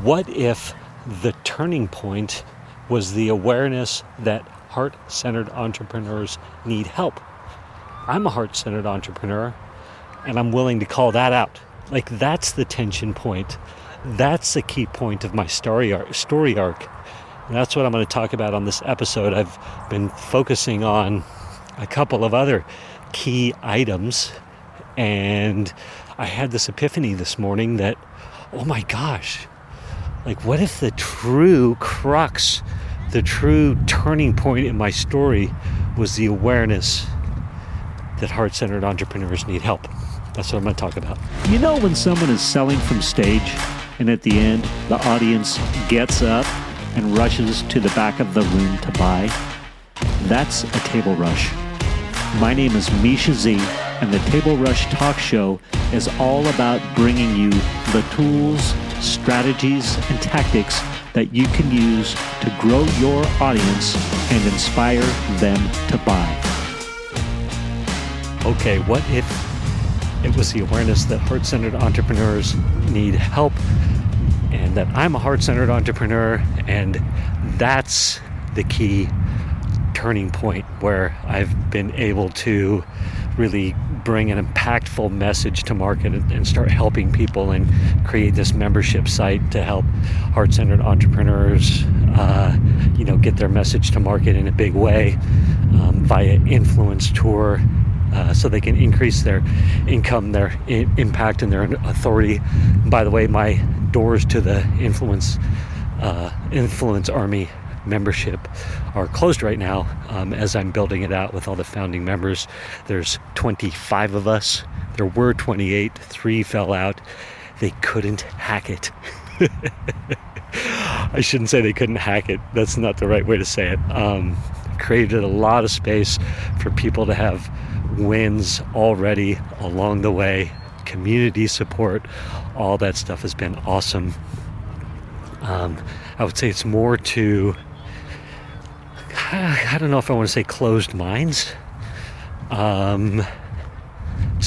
What if the turning point was the awareness that heart-centered entrepreneurs need help? I'm a heart-centered entrepreneur, and I'm willing to call that out. Like, that's the tension point. That's the key point of my story arc. And that's what I'm going to talk about on this episode. I've been focusing on a couple of other key items, and I had this epiphany this morning that, oh my gosh, like, what if the true crux, the true turning point in my story was the awareness that heart-centered entrepreneurs need help? That's what I'm going to talk about. You know when someone is selling from stage and at the end the audience gets up and rushes to the back of the room to buy? That's a table rush. My name is Misha Z, and the Table Rush Talk Show is all about bringing you the tools, strategies, and tactics that you can use to grow your audience and inspire them to buy. Okay, what if it was the awareness that heart-centered entrepreneurs need help, and that I'm a heart-centered entrepreneur, and that's the key turning point where I've been able to really bring an impactful message to market and start helping people and create this membership site to help heart-centered entrepreneurs get their message to market in a big way via influence tour, so they can increase their income, their impact, and their authority. And by the way, my doors to the influence army membership are closed right now as I'm building it out with all the founding members. There's 25 of us. There were 28. 3 fell out. They couldn't hack it. I shouldn't say they couldn't hack it. That's not the right way to say it. Created a lot of space for people to have wins already along the way. Community support, all that stuff has been awesome. I would say it's more to, I don't know if I want to say closed minds. It's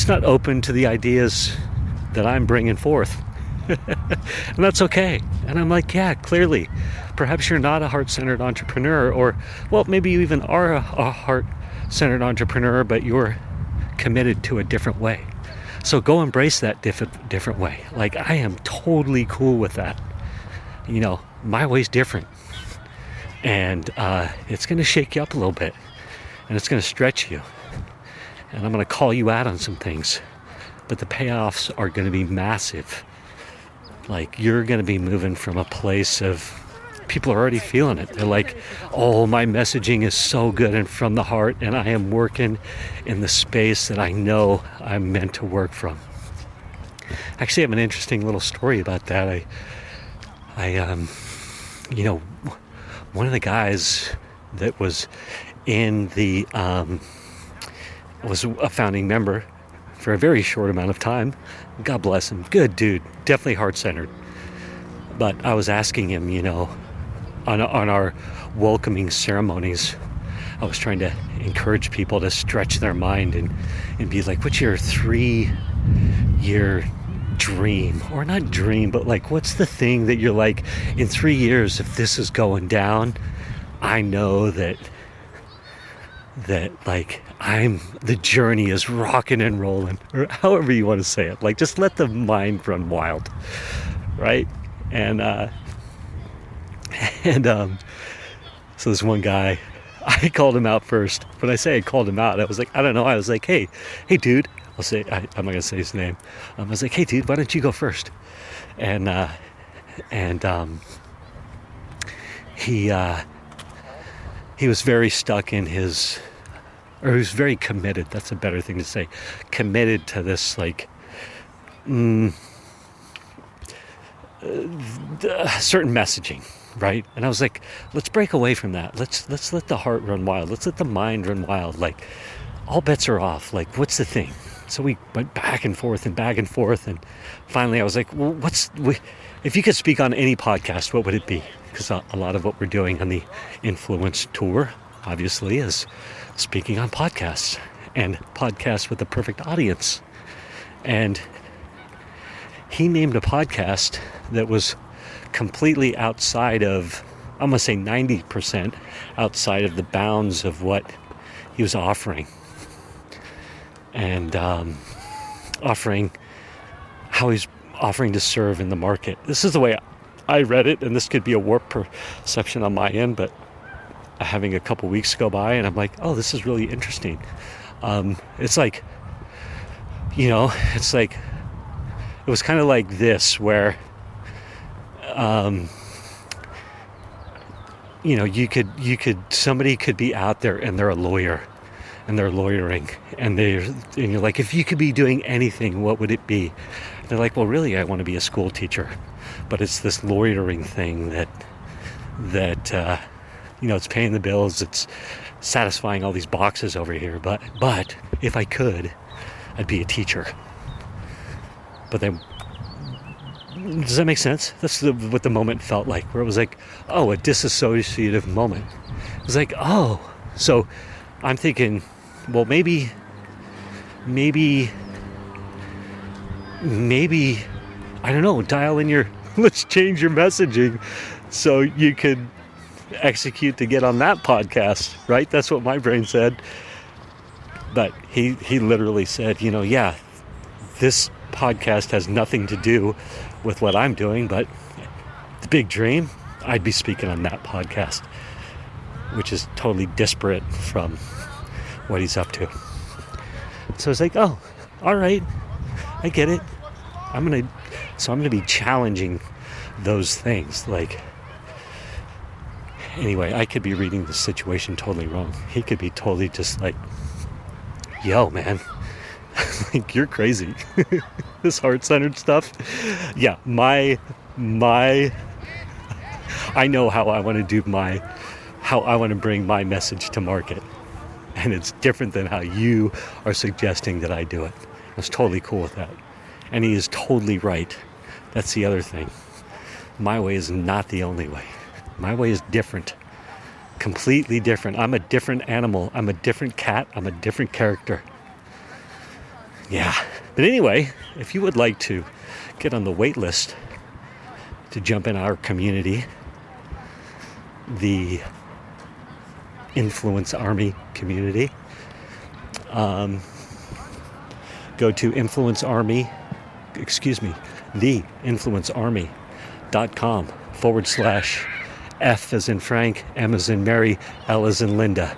not open to the ideas that I'm bringing forth. And that's okay. And I'm like, yeah, clearly, perhaps you're not a heart-centered entrepreneur, or, well, maybe you even are a heart-centered entrepreneur, but you're committed to a different way. So go embrace that different way. Like, I am totally cool with that. My way's different. And it's going to shake you up a little bit. And it's going to stretch you. And I'm going to call you out on some things. But the payoffs are going to be massive. Like, you're going to be moving from a place of, people are already feeling it. They're like, oh, my messaging is so good and from the heart, and I am working in the space that I know I'm meant to work from. Actually, I have an interesting little story about that. One of the guys that was in the, was a founding member for a very short amount of time. God bless him. Good dude. Definitely heart-centered. But I was asking him, on our welcoming ceremonies, I was trying to encourage people to stretch their mind and be like, what's your 3-year dream? Or not dream, but like, what's the thing that you're like, in 3 years, if this is going down, I know that like, the journey is rocking and rolling, or however you want to say it. Like, just let the mind run wild, right? And so this one guy, I called him out first. When I say I called him out, I was like, I don't know. I was like, hey dude. I'm not gonna say his name. I was like, hey dude, why don't you go first? And he was very stuck in his, or he was very committed. That's a better thing to say. Committed to this, like, certain messaging, right? And I was like, let's break away from that. Let's let the heart run wild. Let's let the mind run wild. Like, all bets are off. Like, what's the thing? So we went back and forth, and finally I was like, well, if you could speak on any podcast, what would it be? Because a lot of what we're doing on the influence tour, obviously, is speaking on podcasts, and podcasts with the perfect audience. And he named a podcast that was completely outside of, I'm going to say 90% outside of the bounds of what he was offering. And offering how he's offering to serve in the market. This is the way I read it, and this could be a warped perception on my end, but having a couple weeks go by, and I'm like, oh, this is really interesting. It's like, it's like, it was kind of like this, where, somebody could be out there and they're a lawyer, and they're lawyering, and you're like, if you could be doing anything, what would it be? And they're like, well, really, I want to be a school teacher, but it's this lawyering thing that it's paying the bills, it's satisfying all these boxes over here, but if I could, I'd be a teacher. But then, does that make sense? That's what the moment felt like, where it was like, oh, a disassociative moment. It was like, oh, so I'm thinking, well, maybe, I don't know, dial in let's change your messaging so you could execute to get on that podcast, right? That's what my brain said. But he literally said, this podcast has nothing to do with what I'm doing, but the big dream, I'd be speaking on that podcast, which is totally disparate from what he's up to. So it's like, oh, all right, I get it. I'm gonna be challenging those things. Like, anyway, I could be reading the situation totally wrong. He could be totally just like, yo, man, like, you're crazy. This heart-centered stuff. Yeah, I know how I want to bring my message to market. And it's different than how you are suggesting that I do it. I was totally cool with that. And he is totally right. That's the other thing. My way is not the only way. My way is different. Completely different. I'm a different animal. I'm a different cat. I'm a different character. Yeah. But anyway, if you would like to get on the wait list to jump in our community, the Influence Army community, go to theinfluencearmy.com/F as in Frank, M as in Mary, L as in Linda.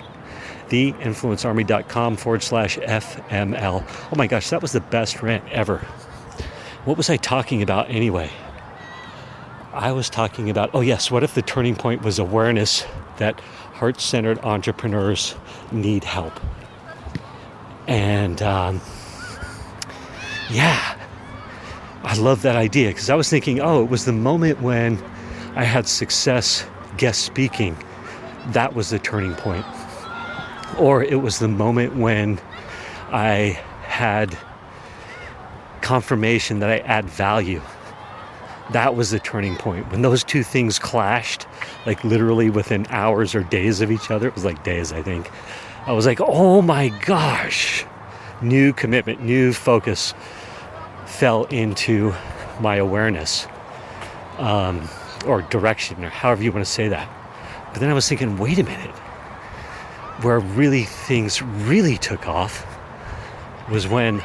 theinfluencearmy.com/FML. Oh my gosh, that was the best rant ever. What was I talking about anyway? I was talking about, oh yes, what if the turning point was awareness that heart-centered entrepreneurs need help? And I love that idea, because I was thinking, oh, it was the moment when I had success guest speaking. That was the turning point. Or it was the moment when I had confirmation that I add value. That was the turning point. When those two things clashed, like literally within hours or days of each other, it was like days, I think. I was like, oh my gosh, new commitment, new focus fell into my awareness, or direction, or however you want to say that. But then I was thinking, wait a minute, where really things really took off was when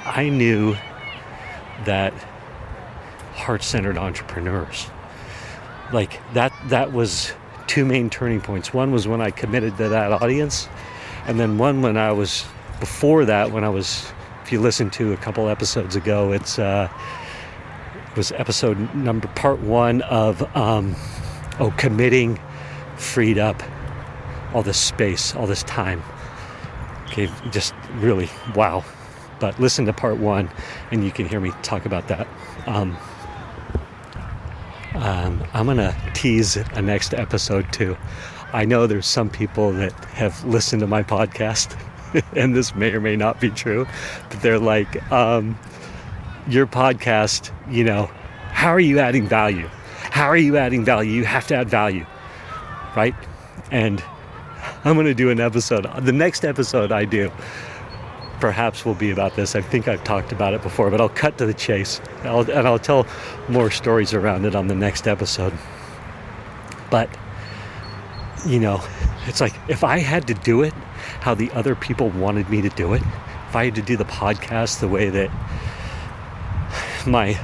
I knew that heart-centered entrepreneurs, like that was two main turning points. One was when I committed to that audience, and then one when I was, before that, when I was, if you listen to a couple episodes ago, it was part 1 of committing freed up all this space, all this time. Okay, just really wow. But listen to part 1 and you can hear me talk about that. I'm gonna tease a next episode too. I know there's some people that have listened to my podcast and this may or may not be true, but they're like, your podcast, how are you adding value? How are you adding value? You have to add value, right? And I'm going to do an episode. The next episode I do, perhaps will be about this. I think I've talked about it before, but I'll cut to the chase. I'll tell more stories around it on the next episode. But, it's like if I had to do it how the other people wanted me to do it, if I had to do the podcast the way that my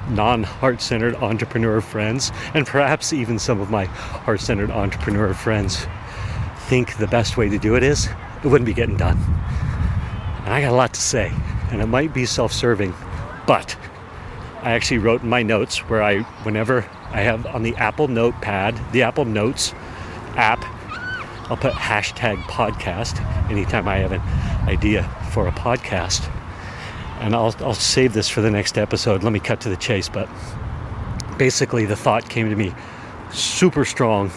non-heart-centered entrepreneur friends, and perhaps even some of my heart-centered entrepreneur friends think the best way to do it is, it wouldn't be getting done. And I got a lot to say, and it might be self-serving, but I actually wrote in my notes where whenever I have on the Apple Notepad, the Apple Notes app, I'll put #podcast anytime I have an idea for a podcast. And I'll save this for the next episode. Let me cut to the chase. But basically the thought came to me super strong.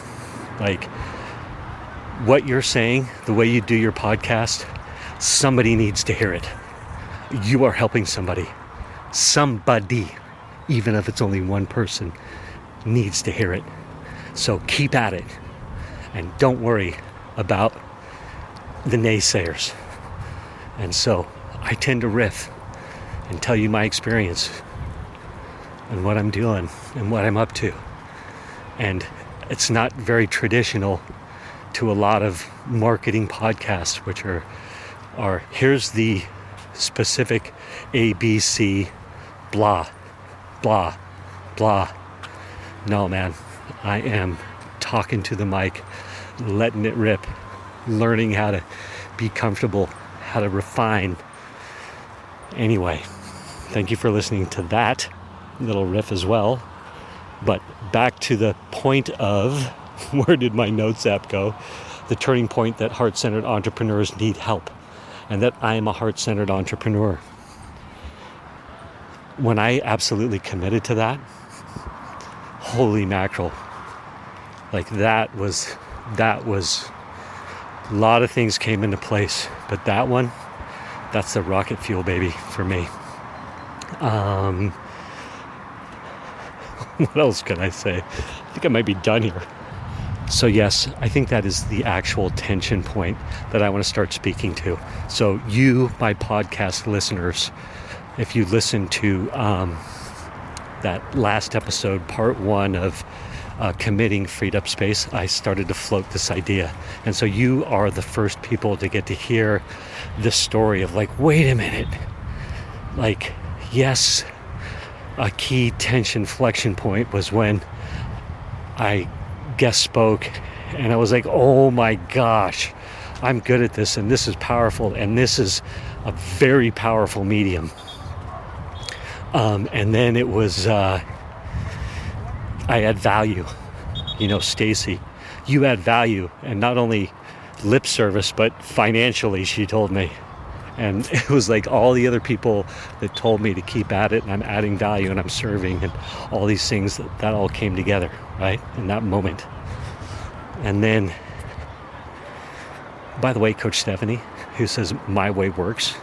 Like, what you're saying, the way you do your podcast, somebody needs to hear it. You are helping somebody. Somebody, even if it's only one person, needs to hear it. So keep at it. And don't worry about the naysayers. And so I tend to riff and tell you my experience and what I'm doing and what I'm up to. And it's not very traditional to a lot of marketing podcasts, which are here's the specific ABC, blah, blah, blah. No, man, I am talking to the mic, letting it rip, learning how to be comfortable, how to refine. Anyway, thank you for listening to that little riff as well. But back to the point of, where did my notes app go? The turning point that heart-centered entrepreneurs need help, and that I am a heart-centered entrepreneur. When I absolutely committed to that, holy mackerel, like that was a lot of things came into place, but that one, that's the rocket fuel, baby, for me. What else can I say? I think I might be done here. So yes, I think that is the actual tension point that I want to start speaking to. So you, my podcast listeners, if you listen to that last episode, part 1 of committing freed up space, I started to float this idea. And so you are the first people to get to hear this story of like, wait a minute. Like, yes, a key tension flexion point was when I guest spoke and I was like, oh my gosh, I'm good at this and this is powerful and this is a very powerful medium. And then it was, I add value. Stacy, you add value, and not only lip service, but financially, she told me. And it was like all the other people that told me to keep at it, and I'm adding value and I'm serving, and all these things, that all came together, right, in that moment. And then, by the way, Coach Stephanie, who says my way works,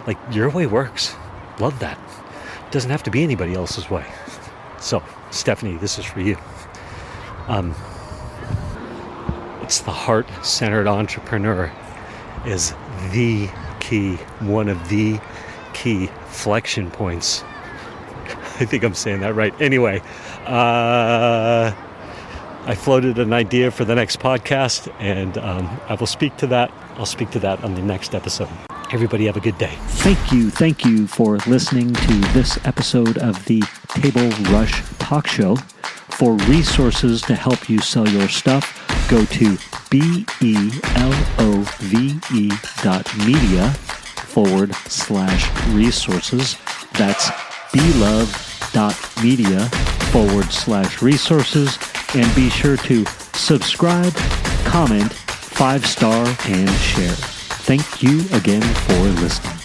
like, your way works. Love that. It doesn't have to be anybody else's way. So, Stephanie, this is for you. It's the heart-centered entrepreneur is the key, one of the key flexion points. I think I'm saying that right. Anyway, I floated an idea for the next podcast, and I will speak to that. I'll speak to that on the next episode. Everybody have a good day. Thank you for listening to this episode of the Table Rush Talk Show. For resources to help you sell your stuff, go to belove.media/resources. That's belove.media/resources. And be sure to subscribe, comment, 5-star, and share. Thank you again for listening.